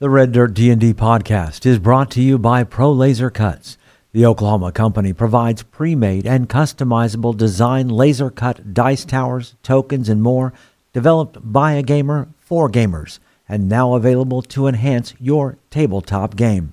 The Red Dirt D&D podcast is brought to you by Pro Laser Cuts. The Oklahoma company provides pre-made and customizable design laser cut dice towers, tokens, and more, developed by a gamer for gamers, and now available to enhance your tabletop game.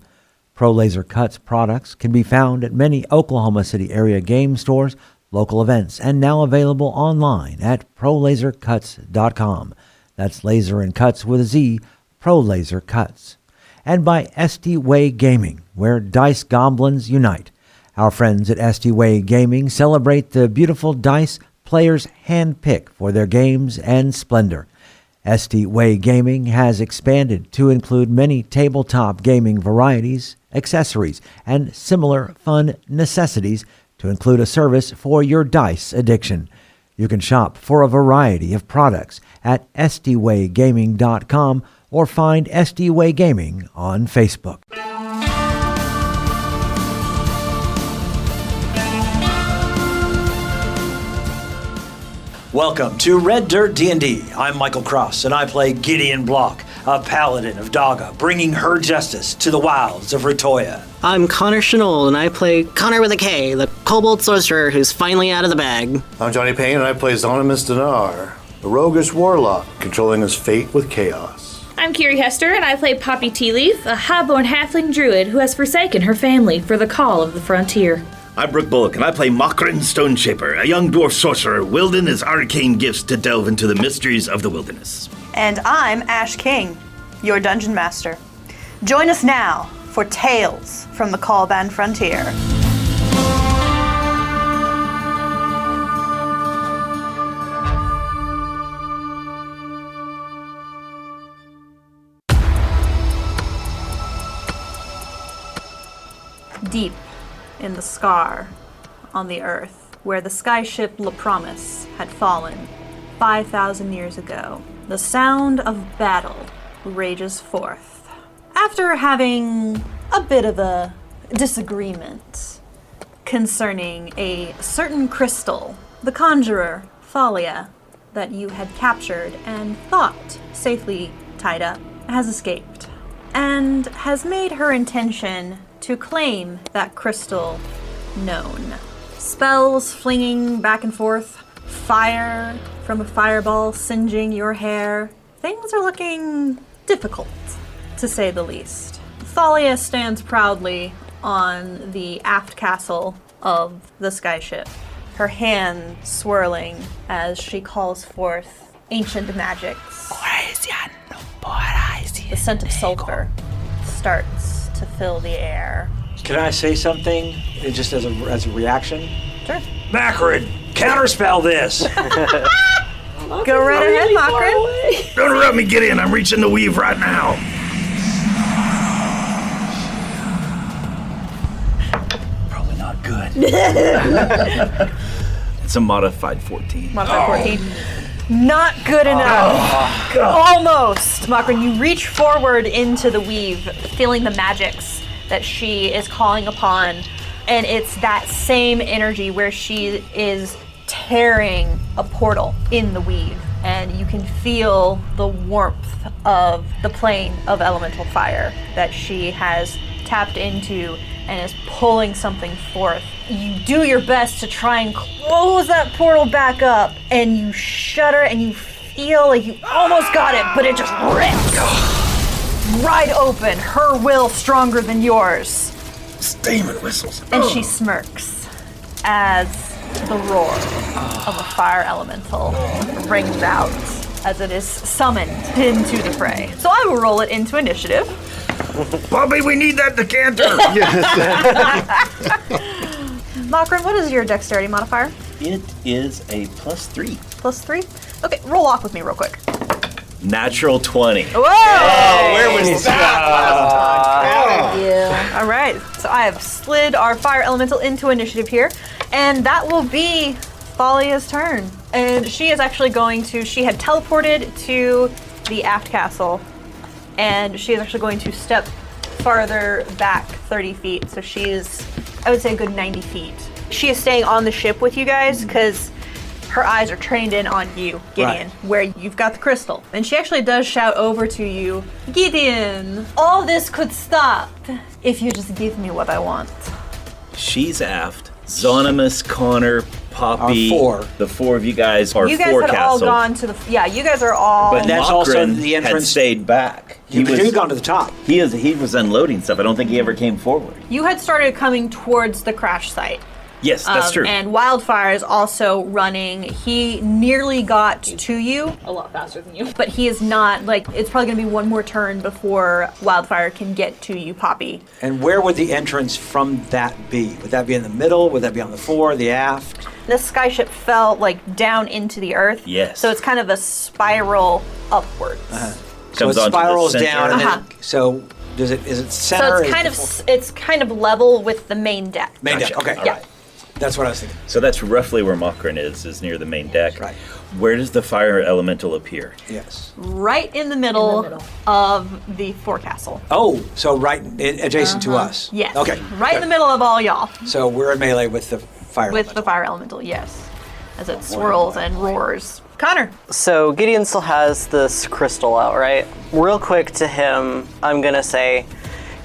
Pro Laser Cuts products can be found at many Oklahoma City area game stores, local events, and now available online at prolasercuts.com. That's laser and cuts with a Z, Pro Laser Cuts. And by SD Way Gaming, where dice goblins unite. Our friends at SD Way Gaming celebrate the beautiful dice players handpick for their games and splendor. SD Way Gaming has expanded to include many tabletop gaming varieties, accessories, and similar fun necessities to include a service for your dice addiction. You can shop for a variety of products at sdwaygaming.com or find SD Way Gaming on Facebook. Welcome to Red Dirt D&D. I'm Michael Cross, and I play Gideon Block, a paladin of Daga, bringing her justice to the wilds of Ritoya. I'm Konnor Shenold, and I play Konnor with a K, the Kobold sorcerer who's finally out of the bag. I'm Johnny Payne, and I play Zonimus Dinar, a roguish warlock controlling his fate with chaos. I'm Kiri Hester, and I play Poppy Tealeaf, a highborn halfling druid who has forsaken her family for the call of the frontier. I'm Brooke Bullock, and I play Mokrin Stoneshaper, a young dwarf sorcerer wielding his arcane gifts to delve into the mysteries of the wilderness. And I'm Ash King, your dungeon master. Join us now for Tales from the Callban Frontier. Deep in the scar on the earth, where the skyship La Promise had fallen 5,000 years ago, the sound of battle rages forth. After having a bit of a disagreement concerning a certain crystal, the conjurer, Thalia, that you had captured and thought safely tied up, has escaped and has made her intention to claim that crystal known. Spells flinging back and forth, fire from a fireball singeing your hair. Things are looking difficult, to say the least. Thalia stands proudly on the aft castle of the skyship, her hand swirling as she calls forth ancient magics. The scent of sulfur starts to fill the air. Can I say something just as a reaction? Sure. Macrid, counterspell this! Go right ahead, Makrin. Don't interrupt me, Gideon. I'm reaching the weave right now. Probably not good. It's a modified 14. Modified 14. Not good enough. Almost. Makrin, you reach forward into the weave, feeling the magics that she is calling upon, and it's that same energy where she is tearing a portal in the weave, and you can feel the warmth of the plane of elemental fire that she has tapped into and is pulling something forth. You do your best to try and close that portal back up, and you shudder and you feel like you almost got it, but it just rips right open, her will stronger than yours. Stamen whistles. And she smirks as the roar of a fire elemental rings out as it is summoned into the fray. So I will roll it into initiative. Bobby, we need that decanter. Makrin, what is your dexterity modifier? It is a +3. +3? Okay, roll off with me real quick. Natural 20. Whoa! Oh, where was that? Yeah. All right, so I have slid our fire elemental into initiative here, and that will be Thalia's turn. And she is actually going to, she had teleported to the aft castle, and she is actually going to step farther back 30 feet. So she is, I would say, a good 90 feet. She is staying on the ship with you guys because her eyes are trained in on you, Gideon, where you've got the crystal. And she actually does shout over to you, Gideon, all this could stop if you just give me what I want. She's aft. Zonimus, Konnor, Poppy. Our 4. The 4 of you guys are You guys had all gone to the, you guys are all. But that's also Mokrin the had entrance. stayed back. You've gone to the top. He was unloading stuff. I don't think he ever came forward. You had started coming towards the crash site. Yes, that's true. And Wildfire is also running. He nearly got to you. A lot faster than you. But he is not, it's probably going to be one more turn before Wildfire can get to you, Poppy. And where would the entrance from that be? Would that be in the middle? Would that be on the fore, the aft? The skyship fell, down into the earth. Yes. So it's kind of a spiral upwards. So it Comes onto the spirals center. down, and then, so is it center? So it's kind of level with the main deck. main Gotcha. deck. Okay, All yeah. right. That's what I was thinking. So that's roughly where Mokrin is near the main deck. Right. Where does the fire elemental appear? Yes. Right in the middle of the forecastle. Oh, so right adjacent to us. Yes. Okay. Right in the middle of all y'all. So we're in melee with the fire. With the fire elemental, yes. As it swirls and roars. Konnor. So Gideon still has this crystal out, right? Real quick to him, I'm gonna say,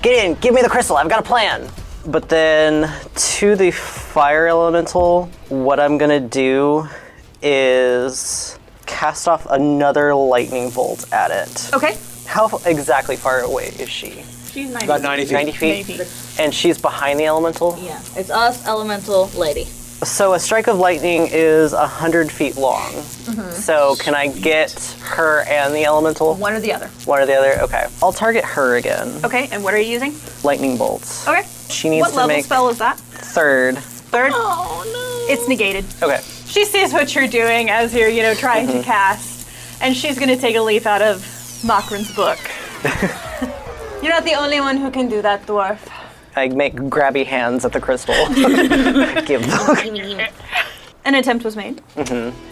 Gideon, give me the crystal, I've got a plan. But then to the fire elemental, what I'm gonna do is cast off another lightning bolt at it. Okay. How exactly far away is she? She's 90. About 90 feet. 90 feet? And she's behind the elemental? Yeah. It's us, elemental, lady. So a strike of lightning is 100 feet long. So can I get her and the elemental? One or the other. One or the other? Okay. I'll target her again. Okay, and what are you using? Lightning bolts. Okay. She needs What to level make spell is that? third. Third? Oh no. It's negated. Okay. She sees what you're doing as you're, trying to cast, and she's going to take a leaf out of Mokrin's book. You're not the only one who can do that, dwarf. I make grabby hands at the crystal. Give them. An attempt was made,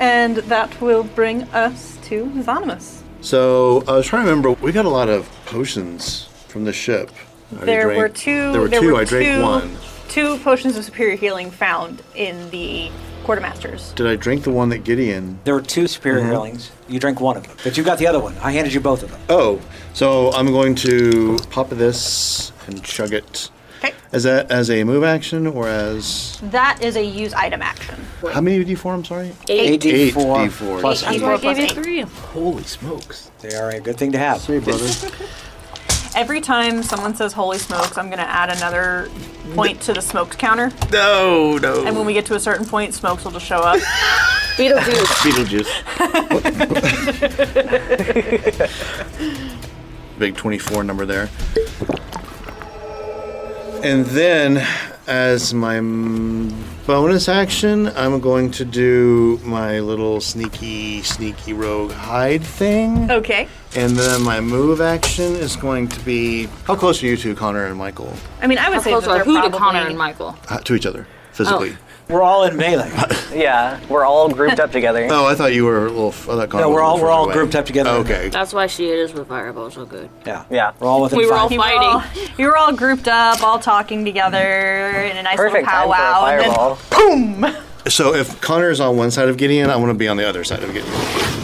and that will bring us to Zonimus. So I was trying to remember. We got a lot of potions from the ship. There were two. There were two. I drank one. 2 potions of superior healing found in the quartermasters. Did I drink the one that Gideon? There were 2 superior healings. You drank one of them, but you got the other one. I handed you both of them. Oh, so I'm going to pop this and chug it. Okay. Is that as a move action or as? That is a use item action. How many D4? I'm sorry. 8 8 D4 D4. plus Eight 8. D4 plus 8. 3. Holy smokes. They are a good thing to have. Hey, brother. Every time someone says holy smokes, I'm going to add another point to the smokes counter. No. And when we get to a certain point, smokes will just show up. Beetlejuice. Big 24 number there. And then, as my bonus action, I'm going to do my little sneaky rogue hide thing. Okay. And then my move action is going to be... How close are you two, Konnor and Michael? I mean, I would say that they're Who to probably... Konnor and Michael? To each other, physically. We're all in melee. Yeah, we're all grouped up together. Oh, I thought you were a little... I thought Konnor No, was we're a all little further away. grouped up together. Okay. That's why she is with fireball so good. Yeah. Yeah. We're all within We were all 5. You were all grouped up, all talking together in a nice Perfect little time for a powwow. And fireball. then, boom! So if Konnor is on one side of Gideon, I want to be on the other side of Gideon.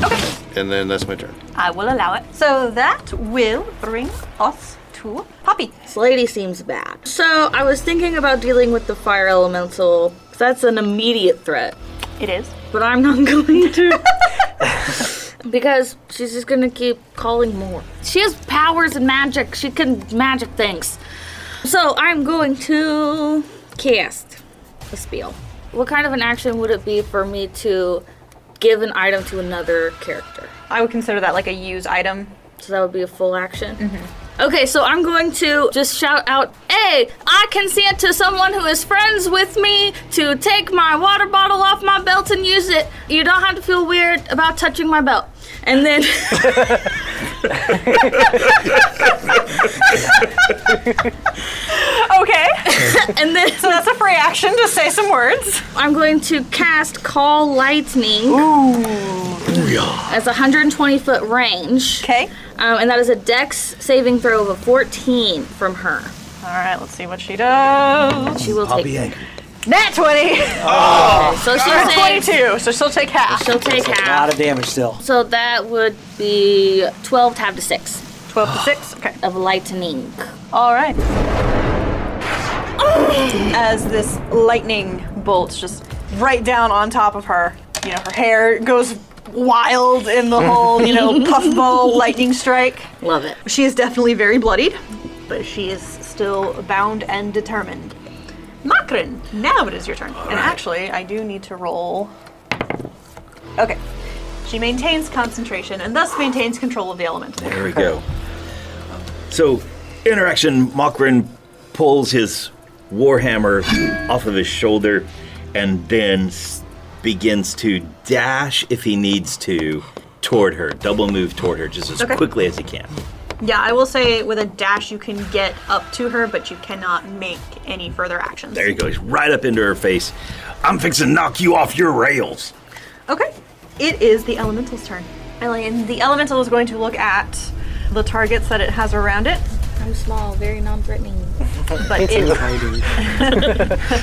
Okay. And then that's my turn. I will allow it. So that will bring us to Poppy. This lady seems bad. So I was thinking about dealing with the fire elemental. 'Cause that's an immediate threat. It is. But I'm not going to. Because she's just gonna keep calling more. She has powers and magic. She can magic things. So I'm going to cast a spell. What kind of an action would it be for me to give an item to another character? I would consider that like a use item. So that would be a full action? Okay, so I'm going to just shout out, hey, I consent to someone who is friends with me to take my water bottle off my belt and use it. You don't have to feel weird about touching my belt. And then... Okay. And then... So that's a free action to say some words. I'm going to cast Call Lightning. Ooh. As a 120-foot range. Okay. And that is a dex saving throw of a 14 from her. All right, let's see what she does. She will I'll take be angry. Nat 20! So she'll take 22, so she'll take half. She'll take A lot half. of damage still. So that would be 12 to have to 6 12 to 6, okay. of lightning. All right. As this lightning bolts just right down on top of her, you know, her hair goes wild in the whole, you know, puffball lightning strike. Love it. She is definitely very bloodied, but she is still bound and determined. Makrin, now it is your turn. And actually, I do need to roll. Okay. She maintains concentration and thus maintains control of the elemental. There we go. So, interaction, Makrin pulls his warhammer off of his shoulder and then begins to dash, if he needs to, toward her. Double move toward her just as quickly as he can. Yeah, I will say with a dash you can get up to her, but you cannot make any further actions. There he goes, right up into her face. I'm fixing to knock you off your rails. Okay. It is the elemental's turn. And the elemental is going to look at the targets that it has around it. I'm small, very non-threatening. But it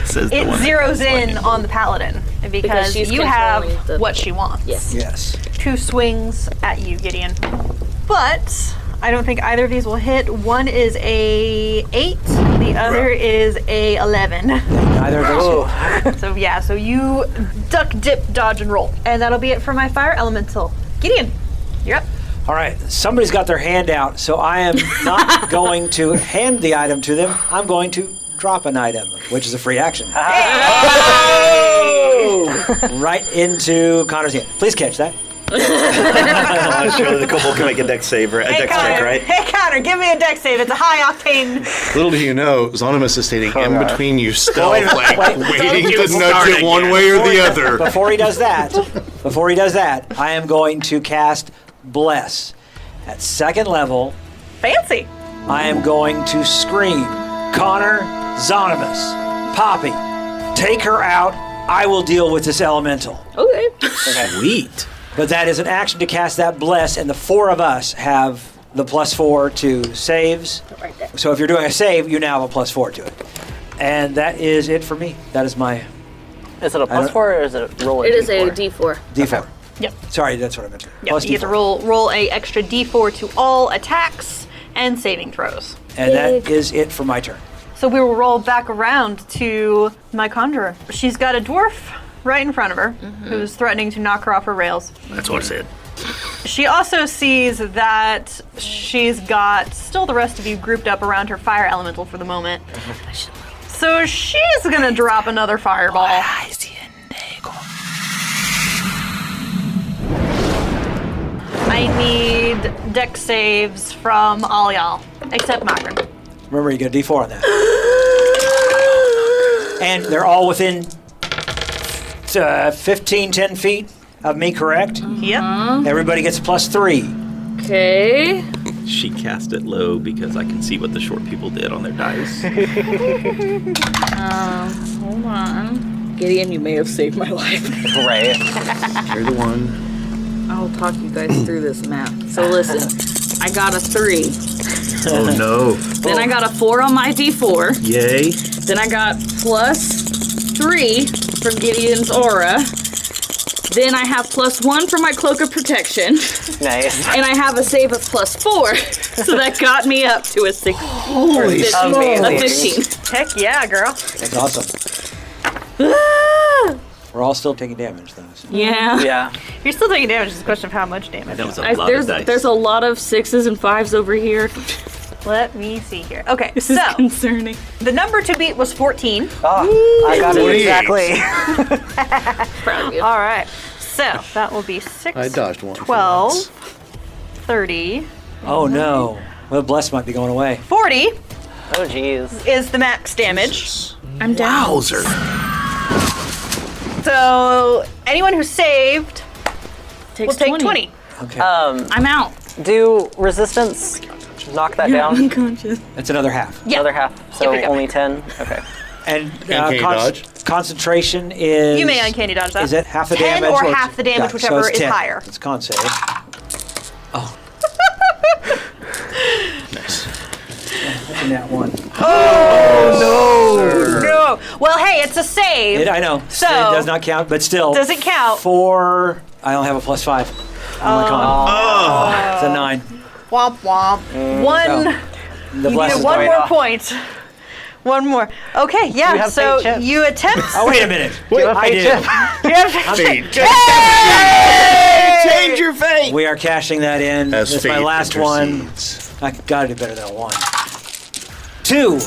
Says the one zeroes in on the paladin because she's you have controlling the- what she wants. Yes. Yes. 2 swings at you, Gideon. But I don't think either of these will hit. One is a 8, the other is a 11. Neither of those hit. So yeah, so you duck, dip, dodge, and roll. And that'll be it for my fire elemental. Gideon, you're up. All right, somebody's got their hand out, so I am not going to hand the item to them. I'm going to drop an item, which is a free action. Right into Connor's hand. Please catch that. Surely the Kobold can make a dex save, right? A dex check, right? Hey Connor, give me a dex save. It's a high octane. Little do you know, Zonimus is standing in between you stealth, wait a minute, like wait. waiting Don't to get nudge started it one yet. way or the other. Before he does that, I am going to cast Bless. At second level, Fancy. I am going to scream, Connor, Zonimus, Poppy, take her out. I will deal with this elemental. Okay. Sweet. But that is an action to cast that Bless, and the 4 of us have the +4 to saves. Right there. So if you're doing a save, you now have a +4 to it. And that is it for me. That is my Is it a +4 or is it a roll? It is a D4. D4. Yep. Sorry, that's what I meant. Yep. Plus You get to D4. roll a extra d4 to all attacks and saving throws. And that is it for my turn. So we will roll back around to my conjurer. She's got a dwarf right in front of her who's threatening to knock her off her rails. That's what I said. She also sees that she's got still the rest of you grouped up around her fire elemental for the moment. So she's gonna drop another fireball. I need dex saves from all y'all, except Makrin. Remember, you get a D4 on that. And they're all within 15, 10 feet of me, correct? Yep. Everybody gets a +3. Okay. She cast it low because I can see what the short people did on their dice. Hold on. Gideon, you may have saved my life. Right. You're the one. I'll talk you guys through this map. So listen, I got a 3. Oh no. Then I got a 4 on my D4. Yay. Then I got +3 from Gideon's aura. Then I have +1 for my cloak of protection. Nice. And I have a save of +4. So that got me up to a 6. Holy A 15. Heck yeah, girl. That's awesome. We're all still taking damage, though. So. Yeah. Yeah. You're still taking damage. It's a question of how much damage. That was a lot of dice. There's a lot of 6s and 5s over here. Let me see here. Okay, This is so concerning. the number to beat was 14. Oh, I got it 48. exactly. Proud of you. All right. So that will be 6, I dodged one. 12, 30, Oh, no. Well, Bless might be going away. 40 Oh, jeez. is the max damage. I'm down. Wowzer. So anyone who saved will Takes take 20. Okay. I'm out. Do resistance knock that down? Unconscious. That's another half. Yeah. Another half. So Yep. only 10? Okay. And can you dodge? concentration is... You may uncanny dodge that. Is it half the 10 damage? or it's- half the damage, so whichever it's is 10. higher. It's con save. Oh. That's a nat 1. No. Well, hey, it's a save. I know. So- it does not count, but still. Does it count? 4. I only have a +5 on my con. It's a 9. Womp womp. One. The You bless get is one going more off. point. One more. Okay, yeah. You have So fate chips. you attempt. Oh, wait a minute. I do. You have Fate. Change your fate. We are cashing that in. As This is my fate last one. intercedes. I gotta do better than a 1. 2.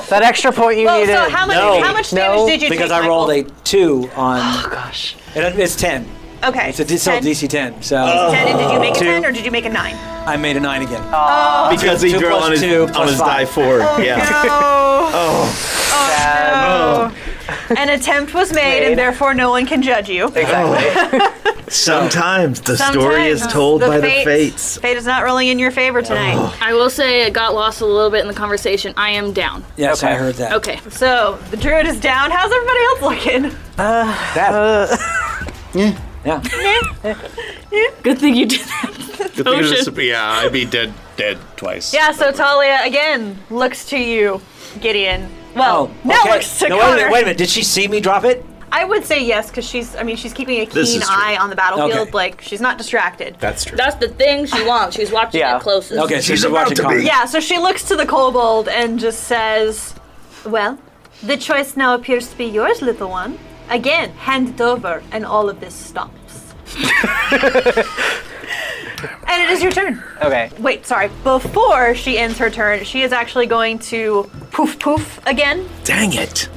That extra point you Well, needed. so how much damage No, did you Because take, I rolled Michael? a 2 on. Oh gosh. It's 10. Okay. It's still 10. DC 10. So 10, and did you make a 2. 10 or did you make a 9? I made a 9 again. Because he 2 drew plus on his, 2 on plus his 5. die 4. Yeah. Sad. An attempt was made, and therefore no one can judge you. Exactly. Sometimes the story is Sometimes told by the fates. Fate is not rolling in your favor tonight. I will say it got lost a little bit in the conversation. I am down. Yes, Okay. I heard that. Okay. So the druid is down. How's everybody else looking? Yeah. Good thing you did that. The thing is, yeah, I'd be dead twice. Yeah. So Thalia again looks to you, Gideon. Well, now okay. looks to No, Konnor. wait a minute. Did she see me drop it? I would say yes, because she's keeping a This keen is true. eye on the battlefield. Okay. Like she's not distracted. That's true. That's the thing she wants. She's watching Yeah. it closest. Okay, so She's she's about watching to be. Connor. Yeah, so she looks to the kobold and just says, "Well, the choice now appears to be yours, little one. Again, hand it over, and all of this stops." And it is your turn. Okay. Wait, sorry. Before she ends her turn, she is actually going to poof poof again, Dang it.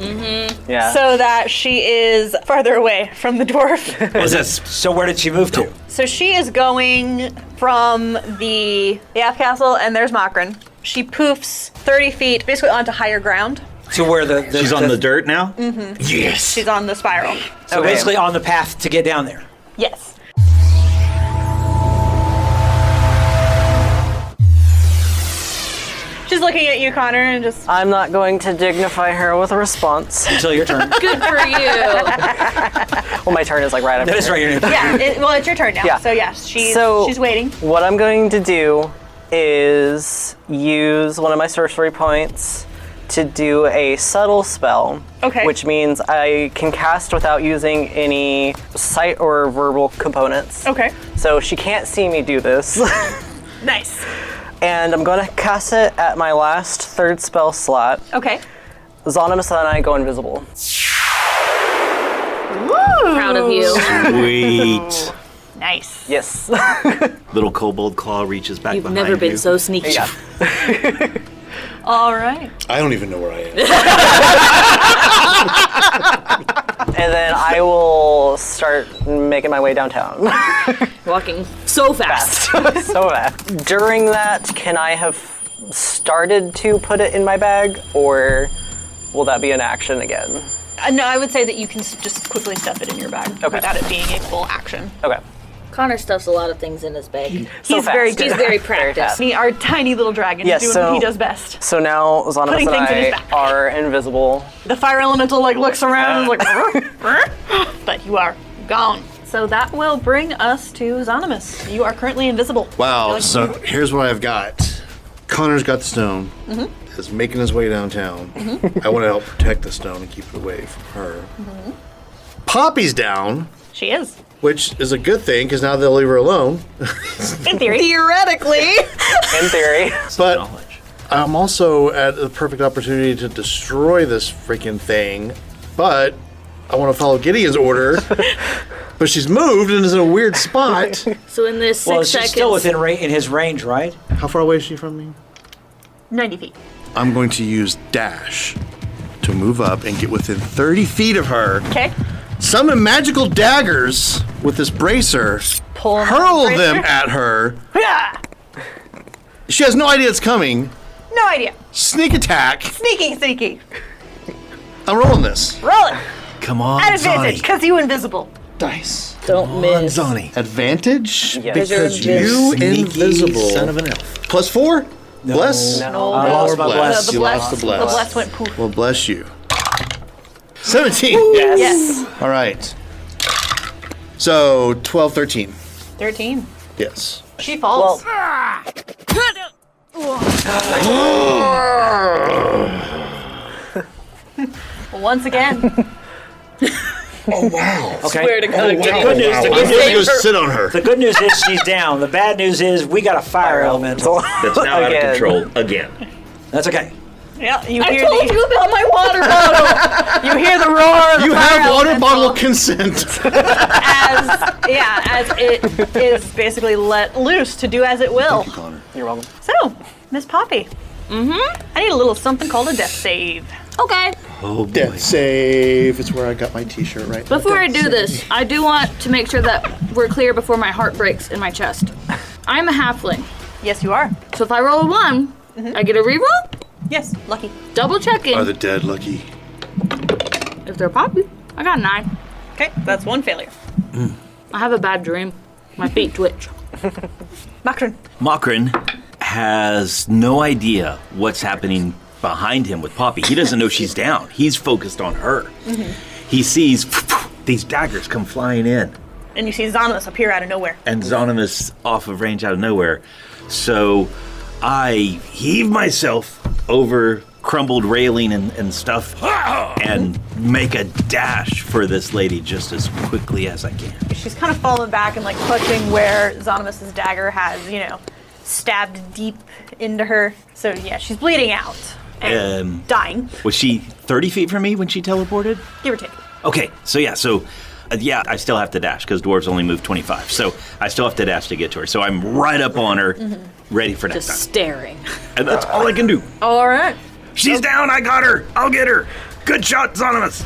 Yeah. so that she is farther away from the dwarf. Was this? So where did she move to? So she is going from the Yath Castle, and there's Makrin. She poofs 30 feet, basically onto higher ground. To where the She's on the dirt now? Mm-hmm. Yes. She's on the spiral. So Okay. basically on the path to get down there. Yes. She's looking at you, Konnor, and just. I'm not going to dignify her with a response. Until your turn. Good for you. Well, my turn is like right after. That is right. Your name. Yeah, it's your turn now. Yeah. So, yes, she's waiting. What I'm going to do is use one of my sorcery points to do a subtle spell. Okay. Which means I can cast without using any sight or verbal components. Okay. So she can't see me do this. Nice. And I'm going to cast it at my last third spell slot. Okay. Zonimus and I go invisible. Proud of you. Sweet. Nice. Yes. Little kobold claw reaches back You've behind never been you. so sneaky. Yeah. All right. I don't even know where I am. And then I will start making my way downtown. Walking so fast. So bad. During that, can I have started to put it in my bag, or will that be an action again? No, I would say that you can just quickly stuff it in your bag without it being a full action. Okay. Connor stuffs a lot of things in his bag. He's fast. very good. He's very practiced. fast. Our tiny little dragon Yes, is doing what he does best. So now Zonimus Putting and things in his I back. are invisible. The fire elemental looks around and is like, but you are gone. So that will bring us to Zonimus. You are currently invisible. Wow, so here's what I've got. Konnor's got the stone, is making his way downtown. I want to help protect the stone and keep it away from her. Poppy's down, She is. which is a good thing because now they'll leave her alone. In theory. Theoretically. In theory. But I'm also at the perfect opportunity to destroy this freaking thing. But I want to follow Gideon's order. But she's moved and is in a weird spot. So in this 6 Well, she's seconds, still within in his range, right? How far away is she from me? 90 feet. I'm going to use dash to move up and get within 30 feet of her. Okay. Summon magical daggers with this bracer. Pull on the Hurl bracer. them at her. Yeah. She has no idea it's coming. No idea. Sneak attack. Sneaky. I'm rolling this. Roll it. Come on, At advantage, Zonnie. because you invisible. Dice. don't Come on, miss. Zonnie. Advantage? Yes. Because You're you Sneaky invisible. son of an elf. +4? Bless? No. I lost my bless. The You bless, lost the bless. The bless went poof. Well, bless you. 17. Yes. All right. So 12, 13. 13. Yes. She falls. Once again. Oh, wow. Okay. Swear to God. The good news, I'm going to go sit on her. the good news is she's down. The bad news is we got a fire elemental. That's now out of Again. control again. That's okay. Yeah, you I hear told the you about my water bottle. you hear the roar of the You fire have water elemental bottle consent. as it is basically let loose to do as it will. Konnor. You're welcome. So, Miss Poppy. I need a little something called a death save. Okay. Oh boy. Death save. It's where I got my t-shirt right. Before I Death do save. this, I do want to make sure that we're clear before my heart breaks in my chest. I'm a halfling, Yes, you are. so if I roll a 1, I get a reroll. Yes, lucky. Double checking. Are the dead lucky? If they're poppy, I got 9. Okay, that's one failure. I have a bad dream. My feet twitch. Makron. Makron has no idea what's happening behind him with Poppy. He doesn't know she's down. He's focused on her. He sees these daggers come flying in, And you see Zonimus appear out of nowhere. and Zonimus off of range out of nowhere. So I heave myself over crumbled railing and stuff and make a dash for this lady just as quickly as I can. She's kind of fallen back and like clutching where Zonimus's dagger has, stabbed deep into her. So yeah, she's bleeding out and dying, Was she 30 feet from me when she teleported? give or take. Okay, so I still have to dash because dwarves only move 25. So I still have to dash to get to her. So I'm right up on her, ready for next Just time. staring. And that's all I can do. All right. She's down, I got her. I'll get her. Good shot, Zonimus.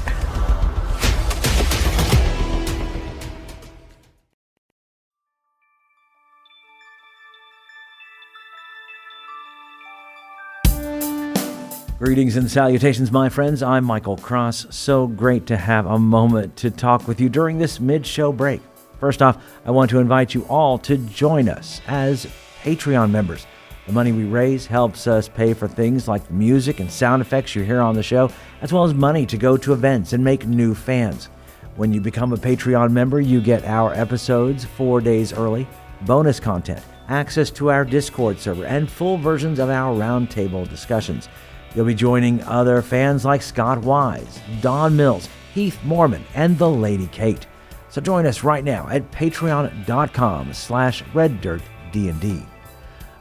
Greetings and salutations, my friends. I'm Michael Cross. So great to have a moment to talk with you during this mid-show break. First off, I want to invite you all to join us as Patreon members. The money we raise helps us pay for things like the music and sound effects you hear on the show, as well as money to go to events and make new fans. When you become a Patreon member, you get our episodes 4 days early, bonus content, access to our Discord server, and full versions of our roundtable discussions. You'll be joining other fans like Scott Wise, Don Mills, Heath Mormon, and the Lady Kate. So join us right now at patreon.com/reddirtdnd.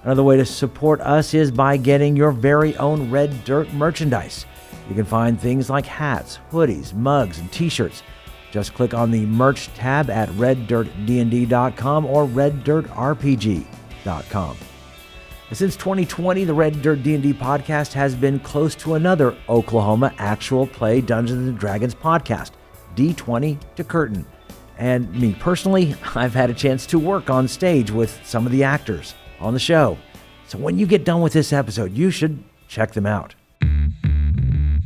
Another way to support us is by getting your very own Red Dirt merchandise. You can find things like hats, hoodies, mugs, and t-shirts. Just click on the merch tab at reddirtdnd.com or reddirtrpg.com. Since 2020, the Red Dirt D&D podcast has been close to another Oklahoma actual play Dungeons & Dragons podcast, D20 to Curtain. And me personally, I've had a chance to work on stage with some of the actors on the show. So when you get done with this episode, you should check them out.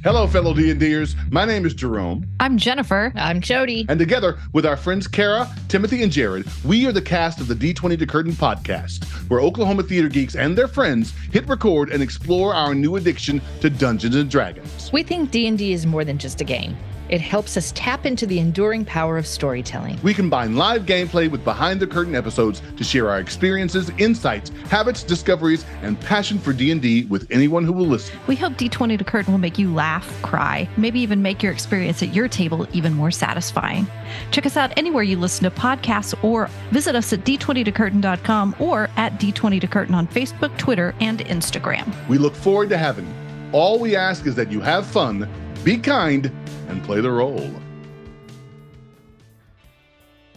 Hello, fellow D&Ders. My name is Jerome. I'm Jennifer. I'm Jody. And together with our friends Kara, Timothy, and Jared, we are the cast of the D20 to Curtain podcast, where Oklahoma theater geeks and their friends hit record and explore our new addiction to Dungeons & Dragons. We think D&D is more than just a game. It helps us tap into the enduring power of storytelling. We combine live gameplay with behind-the-curtain episodes to share our experiences, insights, habits, discoveries, and passion for D&D with anyone who will listen. We hope D20 to Curtain will make you laugh, cry, maybe even make your experience at your table even more satisfying. Check us out anywhere you listen to podcasts or visit us at d20tocurtain.com or at D20 to Curtain on Facebook, Twitter, and Instagram. We look forward to having you. All we ask is that you have fun, be kind, and play the role.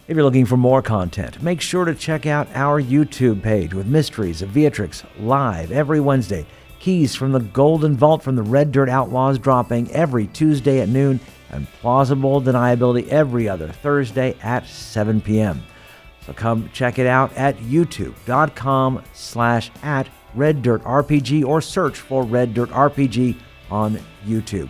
If you're looking for more content, make sure to check out our YouTube page with Mysteries of Beatrix live every Wednesday. Keys from the Golden Vault from the Red Dirt Outlaws dropping every Tuesday at noon, and Plausible Deniability every other Thursday at 7 p.m. So come check it out at youtube.com/@RedDirtRPG or search for Red Dirt RPG on YouTube.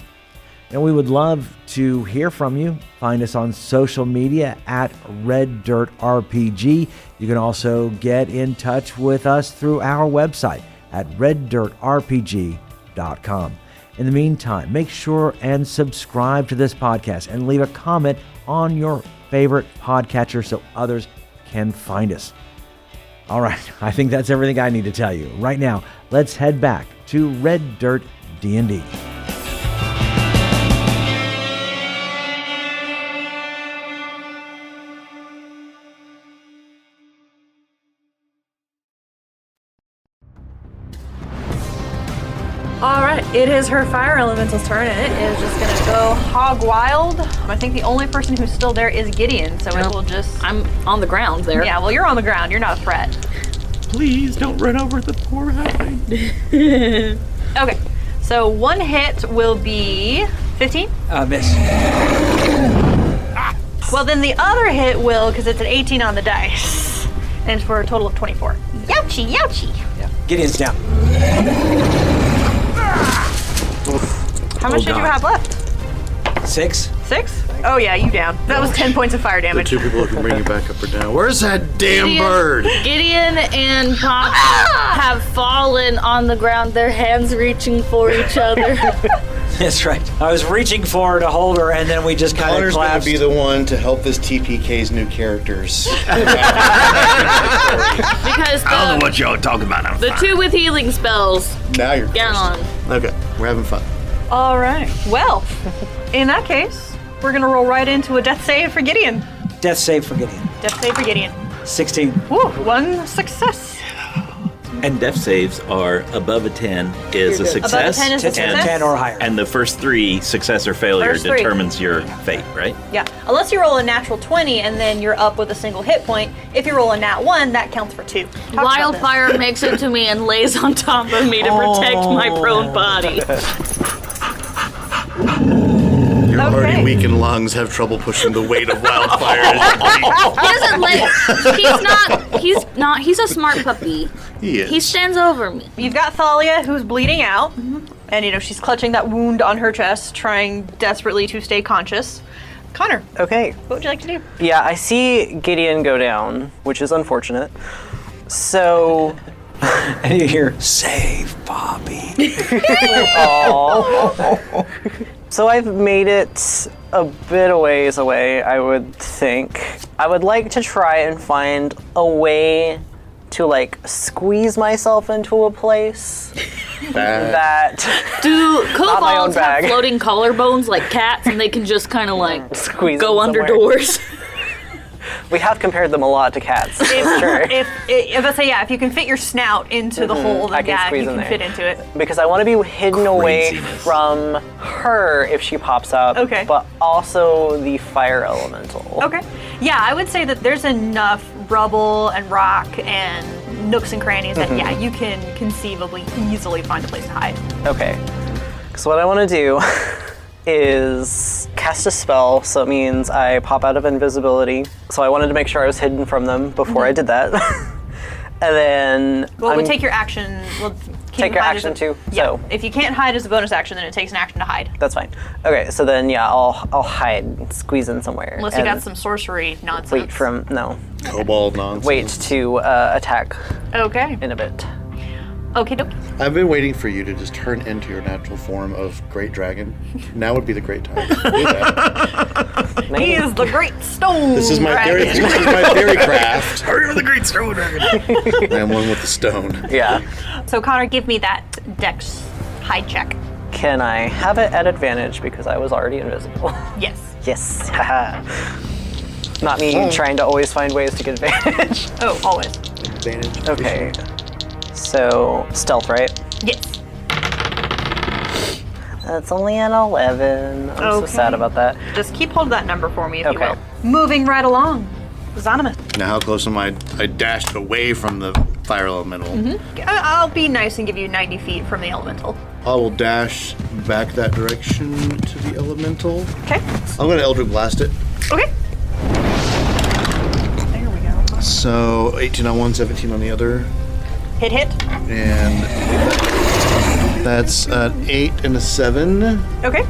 And we would love to hear from you. Find us on social media at Red Dirt RPG. You can also get in touch with us through our website at reddirtrpg.com. In the meantime, make sure and subscribe to this podcast and leave a comment on your favorite podcatcher so others can find us. All right, I think that's everything I need to tell you. Right now, let's head back to Red Dirt D&D. All right, it is her fire elemental's turn, and it is just gonna go hog wild. I think the only person who's still there is Gideon, so it will just. I'm on the ground there. Yeah, well, you're on the ground. You're not a threat. Please don't run over the poor halfling. Okay, so one hit will be 15. Miss. Well, then the other hit will, because it's an 18 on the dice, and it's for a total of 24. Youchie, youchie. Yeah. Gideon's down. How much did you have left? 6. 6? Oh yeah, you down. That was 10 points of fire The damage. two people who can bring you back up or down. Where's that damn bird? Gideon and Pop have fallen on the ground, their hands reaching for each other. That's right. I was reaching for her to hold her, and then we just kind of Connor's gonna collapsed. be the one to help this TPK's new characters. Because I don't know what y'all talking about. I'm the fine. two with healing spells Now you're get on. Okay, we're having fun. All right. Well, in that case, we're gonna roll right into a death save for Gideon. Death save for Gideon. Death save for Gideon. 16. Woo, one success. And death saves are above a 10 is a success. Above a 10 is a 10, success. 10 or higher. And the first 3, success or failure, First 3. determines your fate, right? Yeah, unless you roll a natural 20 and then you're up with a single hit point. If you roll a nat 1, that counts for 2. Talk about Wildfire makes it to me and lays on top of me to protect my prone body. Your Okay. already weakened lungs have trouble pushing the weight of wildfire. He doesn't lay. He's a smart puppy. He is. He stands over me. this. You've got Thalia, who's bleeding out, and she's clutching that wound on her chest, trying desperately to stay conscious. Konnor, Okay. what would you like to do? Yeah, I see Gideon go down, which is unfortunate. So, And you hear, save Bobby. so I've made it a bit a ways away, I would think. I would like to try and find a way to squeeze myself into a place that Do my own kobolds have bag. floating collarbones like cats, and they can just kind of Squeeze go them under somewhere. doors? we have compared them a lot to cats. Sure. If I say if you can fit your snout into the hole, then I can squeeze you in can there. fit into it. Because I want to be hidden away Craziness. from her if she pops up, Okay. but also the fire elemental. Okay. Yeah, I would say that there's enough rubble and rock and nooks and crannies that you can conceivably easily find a place to hide. Okay. So what I want to do is cast a spell, so it means I pop out of invisibility. So I wanted to make sure I was hidden from them before I did that. And then Well, we'll take your action. We'll Take your hide as action too, Yeah. so- If you can't hide as a bonus action, then it takes an action to hide. that's fine. Okay, so then I'll hide, squeeze in somewhere. Unless you and got some sorcery nonsense. wait from Kobold nonsense. wait to attack Okay. in a bit. Okay, dokie. I've been waiting for you to just turn into your natural form of great dragon. Now would be the great time to do that. He is the great stone This is my theory. dragon. This is my theory craft. Hurry with the great stone dragon. I am one with the stone. Yeah. So Konnor, give me that dex hide check. Can I have it at advantage because I was already invisible? Yes. Yes. Haha. Not me trying to always find ways to get advantage. Oh, always. Advantage. Okay. So, stealth, right? Yes. That's only an 11. I'm so Okay. sad about that. Just keep hold of that number for me, if you Okay. will. Moving right along. Zonimus. Now, how close am I? I dashed away from the fire elemental. I'll be nice and give you 90 feet from the elemental. I will dash back that direction to the elemental. Okay. I'm going to Eldritch Blast it. Okay. There we go. So 18 on one, 17 on the other. Hit, hit. And that's an 8 and a 7. Okay.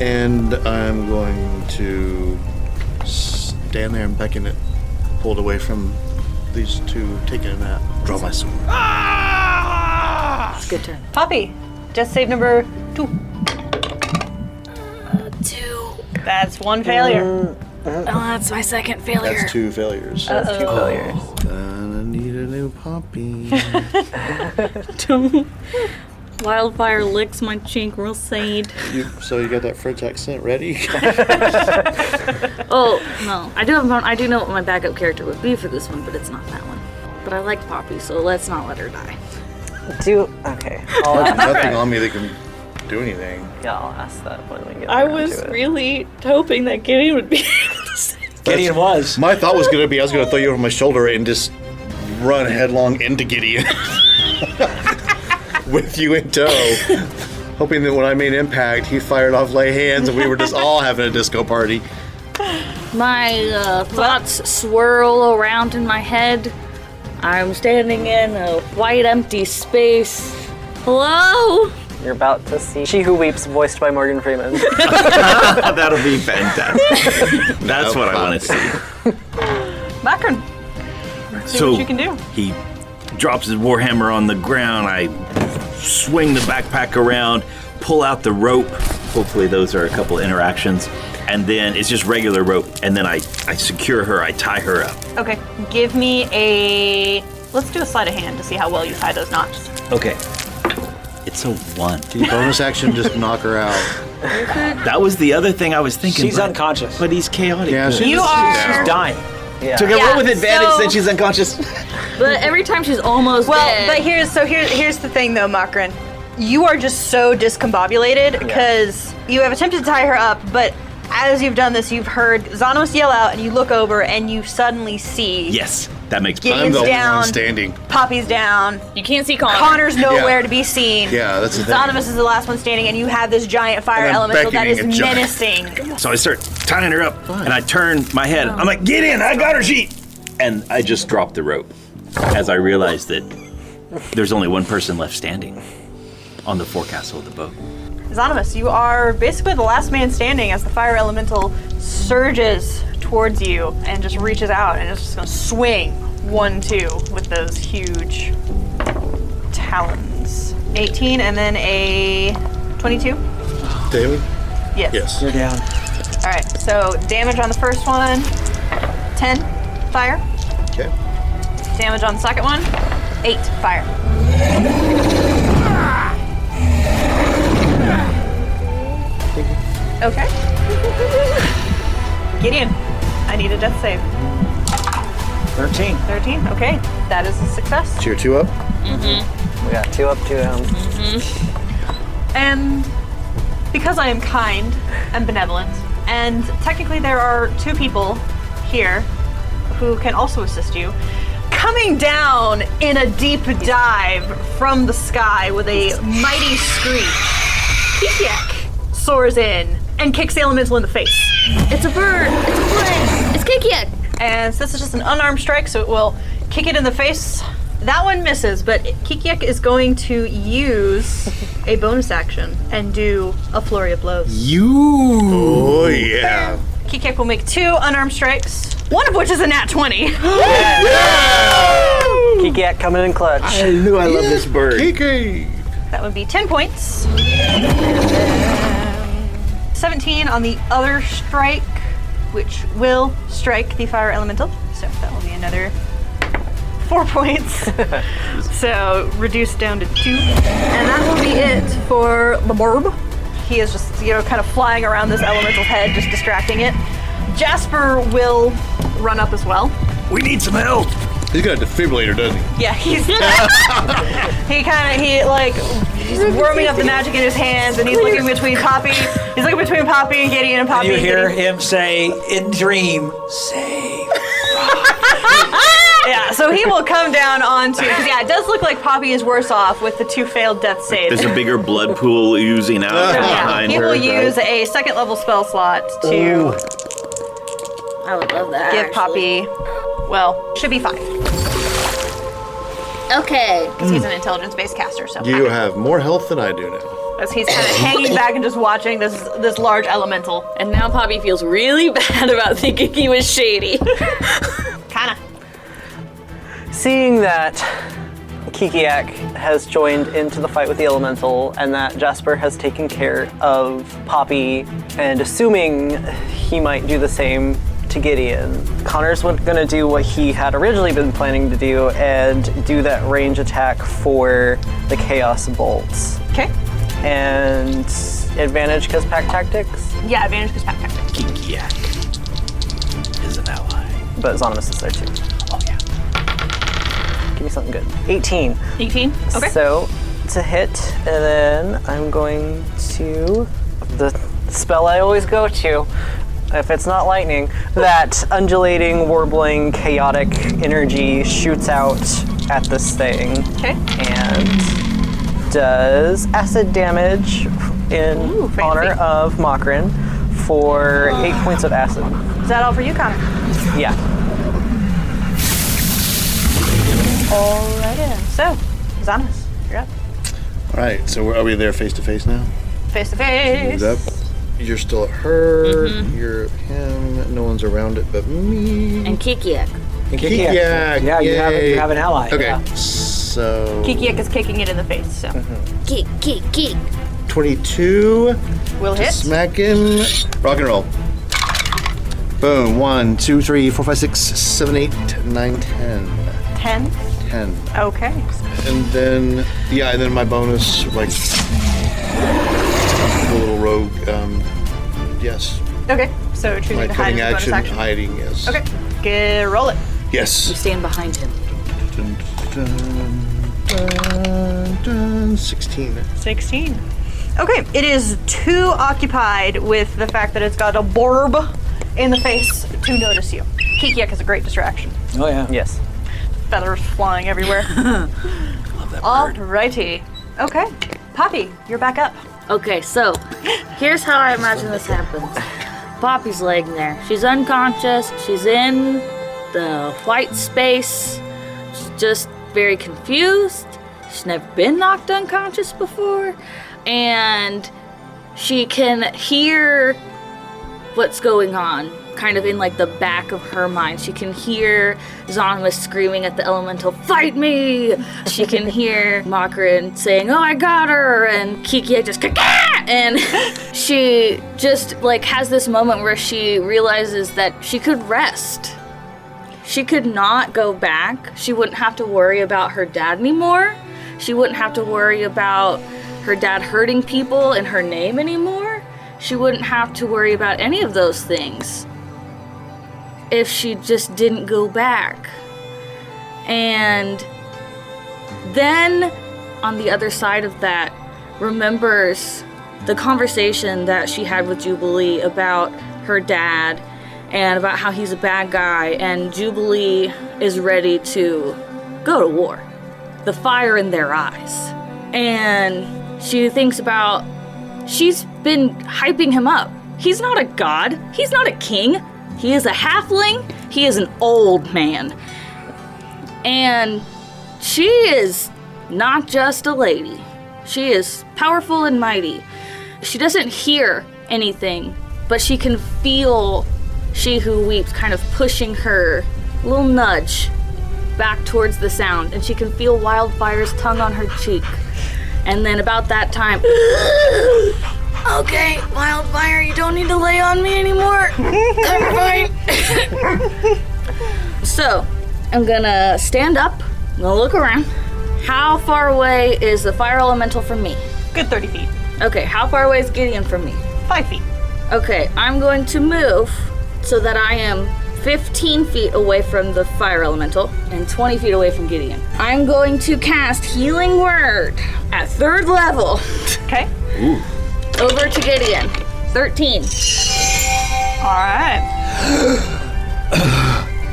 And I'm going to stand there and beckon it, pulled away from these two, taking a nap. Draw my sword. It's a good turn. Poppy, death save number 2. 2. That's one failure. Oh, that's my second failure. That's 2 failures. That's 2 failures. And I need a new puppy. Wildfire licks my cheek real sad. So you got that French accent ready? Oh, no. I do know what my backup character would be for this one, but it's not that one. But I like Poppy, so let's not let her die. Okay. I'll There's ask nothing that. on me that can do anything. Yeah, I'll ask that when we get I around was to it. really hoping that Gideon would be able to say Gideon was. My thought was going to be I was going to throw you over my shoulder and just run headlong into Gideon. With you in tow. Hoping that when I made impact, he fired off lay hands and we were just all having a disco party. My thoughts swirl around in my head. I'm standing in a white, empty space. Hello? You're about to see She Who Weeps, voiced by Morgan Freeman. That'll be fantastic. That's what I want to see. Makron, see what you can do. He drops his warhammer on the ground. I swing the backpack around, pull out the rope. Hopefully those are a couple interactions. And then it's just regular rope. And then I secure her, I tie her up. Okay, give me let's do a sleight of hand to see how well you tie those knots. Okay. It's a 1. Bonus action, just knock her out. That was the other thing I was thinking. She's unconscious. But he's chaotic. Yeah, good. You are... She's dying. Yeah. Took a roll with advantage, so- then she's unconscious. But every time she's almost Well, dead. but here's the thing though, Makron. You are just so discombobulated because you have attempted to tie her up, but as you've done this, you've heard Xanos yell out, and you look over, and you suddenly see Yes, that makes Gideon's I'm the only down, one standing. Poppy's down, you can't see Konnor. Connor's nowhere Yeah. to be seen. Yeah, that's the thing. Xanamus is the last one standing, and you have this giant fire And I'm elemental that is beckoning a giant. menacing. So I start tying her up, and I turn my head. I'm like, get in, I got her sheet. And I just drop the rope as I realize that there's only one person left standing on the forecastle of the boat. Xanamus, you are basically the last man standing as the fire elemental surges towards you and just reaches out and is just going to swing 1-2 with those huge talons. 18 and then a 22? David? Yes. Yes. You're down. All right, so damage on the first one, 10 fire. Okay. Damage on the second one, 8 fire. Okay. Gideon, I need a death save. 13. 13, okay. That is a success. Cheer 2 up. We got 2 up, 2 down. And because I am kind and benevolent, and technically there are 2 people here who can also assist you, coming down in a deep dive from the sky with a mighty screech, Kikiak soars in and kicks the elemental in the face. It's a bird. It's a plane. It's Kikiak. And this is just an unarmed strike, so it will kick it in the face. That one misses, but Kikiak is going to use a bonus action and do a flurry of blows. Oh, yeah. Kikiak will make 2 unarmed strikes, one of which is a nat 20. Kikiak coming in clutch. I knew I loved this bird. Kiki! That would be 10 points. And then 17 on the other strike, which will strike the fire elemental. So that will be another 4 points. So reduced down to 2. And that will be it for the Borb. He is just, kind of flying around this elemental's head, just distracting it. Warper will run up as well. We need some help. He's got a defibrillator, doesn't he? Yeah, he's he's warming up the magic in his hands, and he's looking between Poppy. He's looking between Poppy and Gideon, and Poppy. You and hear Gideon. him say in dream, save. Yeah, so he will come down onto, because it does look like Poppy is worse off with the 2 failed death saves. There's a bigger blood pool oozing out from behind he her. will use a 2nd level spell slot to I would love that. give Poppy, should be 5, Okay. because he's an intelligence-based caster. So You have more health than I do now. as he's kind of hanging back and just watching this large elemental. And now Poppy feels really bad about thinking he was shady. Kinda. Seeing that Kikiak has joined into the fight with the elemental and that Jasper has taken care of Poppy, and assuming he might do the same to Gideon. Konnor's going to do what he had originally been planning to do and do that range attack for the Chaos Bolts. Okay. And advantage because pack tactics? Yeah, advantage because pack tactics. Kikiak is an ally. But Zonimus is there too. Oh, yeah. Give me something good. 18. 18? Okay. So, to hit, and then I'm going to... The spell I always go to, if it's not lightning, that undulating, warbling, chaotic energy shoots out at this thing. Okay. And does acid damage in honor of Makrin for 8 points of acid. Is that all for you, Konnor? Yeah. Alrighty. So, Zonimus, you're up. All right, so are we there face to face now? Face to face. Up. You're still at her. You're him. No one's around it but me. And Kikiak. And Kikiak. Yeah, you have an ally. Okay, Yeah. so Kikiak is kicking it in the face, so. Kick, kick, kick. 22. Will hit. Smack him. Rock and roll. Boom. 1, 2, 3, 4, 5, 6, 7, 8, 9, 10. 10. 10. Okay. And then, yeah, and then my bonus, like, the little rogue, yes. Okay, so choosing My to hide cutting as a bonus action, action. hiding, yes. Okay, roll it. Yes. Stand behind him. Dun, dun, dun, dun, 16. 16. Okay, it is too occupied with the fact that it's got a borb in the face to notice you. Kikiak is a great distraction. Oh, yeah. Yes. Feathers flying everywhere. Love that bird. Alrighty. Okay, Poppy, you're back up. Okay, so here's how I imagine this happens. Poppy's laying there. She's unconscious. She's in the white space. She's just very confused. She's never been knocked unconscious before. And she can hear what's going on, kind of in like the back of her mind. She can hear Zonimus screaming at the elemental, "Fight me!" She can hear Makrin saying, "Oh, I got her!" And Kikiak just, "Kaka!" And she just like has this moment where she realizes that she could rest. She could not go back. She wouldn't have to worry about her dad anymore. She wouldn't have to worry about her dad hurting people in her name anymore. She wouldn't have to worry about any of those things if she just didn't go back. And then on the other side of that, remembers the conversation that she had with Jubilee about her dad and about how he's a bad guy, and Jubilee is ready to go to war. The fire in their eyes. And she thinks about, she's been hyping him up. He's not a god. He's not a king. He is a halfling. He is an old man. And she is not just a lady. She is powerful and mighty. She doesn't hear anything, but she can feel She Who Weeps kind of pushing her, a little nudge back towards the sound, and she can feel Wildfire's tongue on her cheek. And then about that time, okay, Wildfire, you don't need to lay on me anymore. I'm fine. So, I'm gonna stand up, I'm gonna look around. How far away is the fire elemental from me? Good 30 feet. Okay, how far away is Gideon from me? 5 feet. Okay, I'm going to move so that I am 15 feet away from the fire elemental and 20 feet away from Gideon. I'm going to cast Healing Word at 3rd level. Okay. Ooh. Over to Gideon. 13. Alright.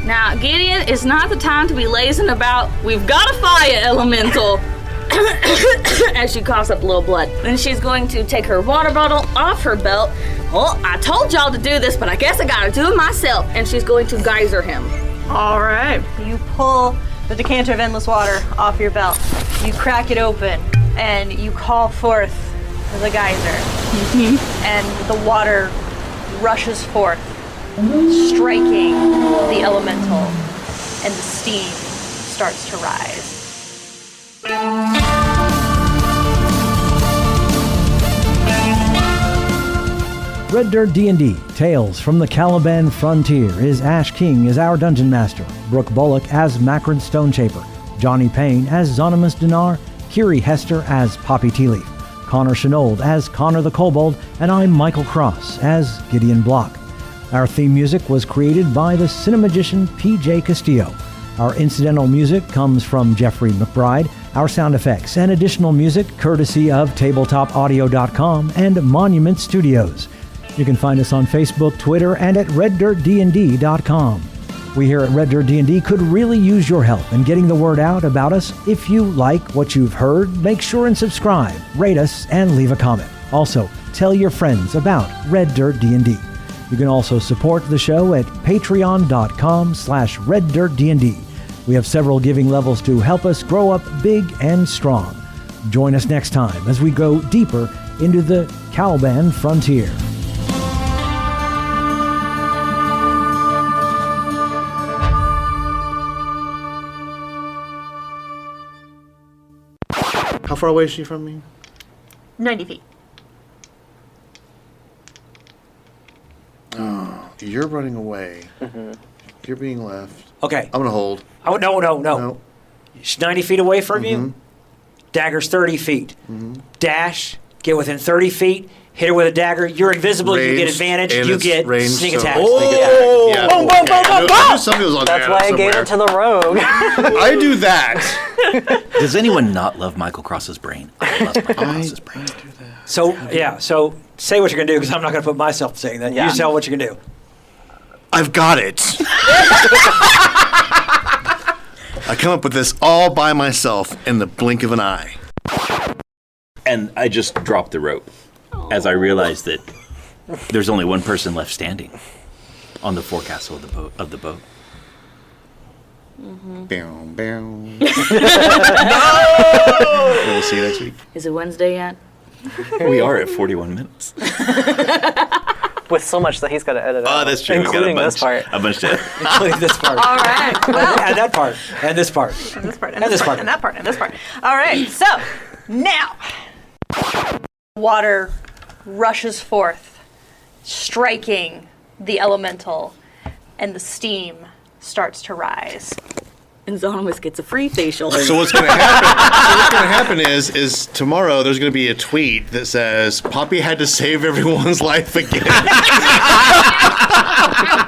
Now, Gideon, is not the time to be lazing about, we've got a fire elemental. As she coughs up a little blood. Then she's going to take her water bottle off her belt. Well, I told y'all to do this, but I guess I gotta do it myself. And she's going to geyser him. Alright. You pull the decanter of endless water off your belt. You crack it open, and you call forth the geyser. And the water rushes forth, striking the elemental, and the steam starts to rise. Red Dirt D&D, Tales from the Caliban Frontier is Ash King as our Dungeon Master, Brooke Bullock as Macron Stonechaper, Johnny Payne as Zonimus Dinar, Kiri Hester as Poppy Tealeaf, Connor Shenold as Konnor the Kobold, and I'm Michael Cross as Gideon Block. Our theme music was created by the cinemagician P.J. Castillo. Our incidental music comes from Jeffrey McBride. Our sound effects and additional music courtesy of tabletopaudio.com and Monument Studios. You can find us on Facebook, Twitter, and at reddirtdnd.com. We here at Red Dirt D&D could really use your help in getting the word out about us. If you like what you've heard, make sure and subscribe, rate us, and leave a comment. Also, tell your friends about Red Dirt D&D. You can also support the show at patreon.com/reddirtdnd. We have several giving levels to help us grow up big and strong. Join us next time as we go deeper into the Caliban Frontier. How far away is she from me? 90 feet. Oh, you're running away. Mm-hmm. You're being left. Okay. I'm going to hold. Oh, no. She's 90 feet away from you. Dagger's 30 feet. Mm-hmm. Dash, get within 30 feet, hit her with a dagger. You're invisible, you get advantage, you get sneak attack. Oh! Yeah. Boom, boom, boom, boom, boom! That's why I gave it to the rogue. I do that. Does anyone not love Michael Cross's brain? I love Michael Cross's brain. So say what you're going to do, because I'm not going to put myself saying that. You tell what you're going to do. I've got it. I come up with this all by myself in the blink of an eye. And I just dropped the rope as I realized that there's only one person left standing on the forecastle of the boat. Mm-hmm. Bow, bow. No! We'll see you next week. Is it Wednesday yet? We are at 41 minutes. With so much that he's got to edit out. Oh, that's true. Including this part. A bunch to Including this part. All right. Well, and that part. And this part. And this part. And this part. And that part. And this part. All right. So now, water rushes forth, striking the elemental, and the steam starts to rise. And Zonimus gets a free facial. So what's going to happen? is tomorrow there's going to be a tweet that says Poppy had to save everyone's life again.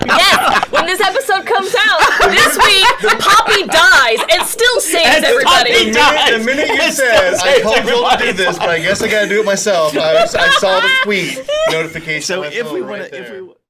Yes, when this episode comes out this week, Poppy dies and still saves everybody. The minute you said I told Joel to do this, but I guess I got to do it myself. I saw the tweet notification. So if we want to.